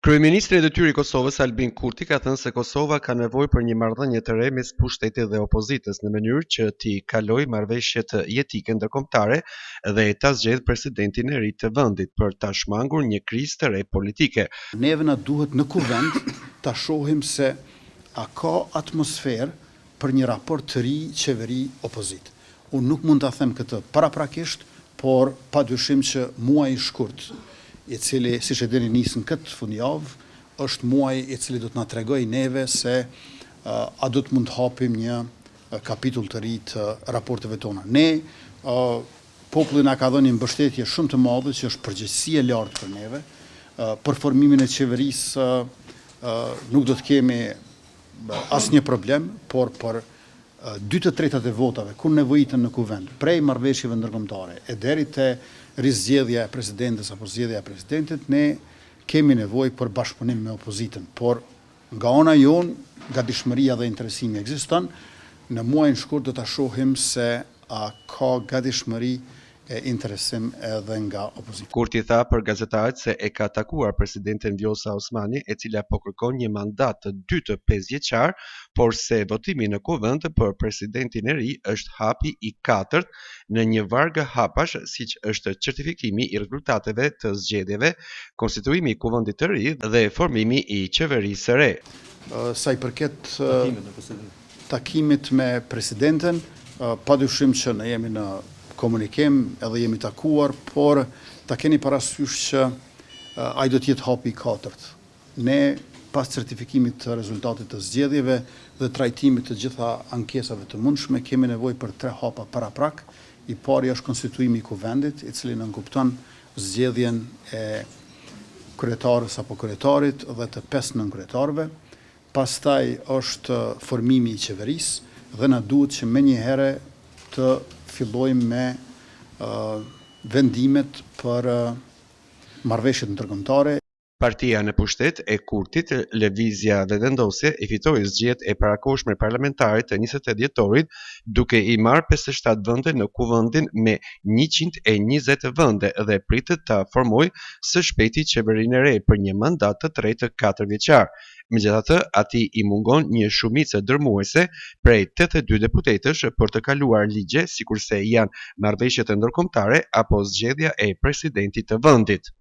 Kryeministri i detyrë i Kosovës Albin Kurti ka thënë se Kosova ka nevojë për një marrëdhënie të re mes pushtetit dhe opozitës në mënyrë që t'i kalojë marrëveshjet jetike ndërkombëtare dhe ta zgjedhë presidentin e ri të vendit për ta shmangur një krizë të re politike. Neve na duhet në kuvend ta shohim se a ka atmosferë për një raport të ri qeveri-opozit. Unë nuk mund ta them këtë paraprakisht, por padyshim që muaji i shkurt, i cili, siç e dini, nisën këtë fundjavë, është muaj i cili do të na tregojë neve se a do të mund të hapim një kapitull të ri të raporteve tona. Ne, populli na ka dhënë një mbështetje shumë të madhe, që është përgjegjësi e lartë për neve. Për formimin e qeverisë nuk do të kemi asnjë problem, por për 2/3 e votave, kur nevojiten në kuvend, prej marrëveshjeve ndërkombëtare e deri te rizgjedhja e presidentes apo zgjedhja e presidentit, ne kemi nevojë për bashkëpunim me opozitën, por nga ana jon gatishmëria dhe interesimi ekziston. Në muajin shkurt do ta shohim se a ka gatishmëri e interesim edhe nga opozita. Kurti tha për gazetarët se e ka takuar presidenten Vjosa Osmani, e cila po kërkon një mandat të dytë 5 vjeçar, por se votimi në kuvend për presidentin e ri është hapi i 4 në një varg hapash, siç është certifikimi i rezultateve të zgjedhjeve, konstituimi i kuvendit të ri dhe formimi i qeverisë së re. Sa i përket takimit me presidenten, padyshim që ne jemi në komunikim edhe jemi takuar, por ta keni parasysh që ai do të jetë hapi i 4. Ne pas certifikimit të rezultatit të zgjedhjeve dhe trajtimit të gjitha ankesave të mundshme kemi nevojë për 3 hapa paraprak. I pari është konstituimi i kuvendit, i cili nënkupton zgjedhjen e kryetarës apo kryetarit dhe të 5 nënkretarëve. Pastaj është formimi i qeverisë dhe na duhet që menjëherë të fillojmë me vendimet për marrëveshjet ndërkombëtare. Partia në pushtet e Kurtit, Lëvizja dhe Vendosje, i fitoi zgjedhjet e parakohshme parlamentare të 28 dhjetorit, duke i marrë 57 vende në kuvendin me 120 vende dhe pritet ta formojë së shpejti qeverinë e re për një mandat të tretë 4 vjeçar. Megjithatë, atij i mungon një shumicë dërmuese prej 82 deputetësh për të kaluar ligje, sikurse janë marrëveshjet ndërkombëtare apo zgjedhja e presidentit të vendit.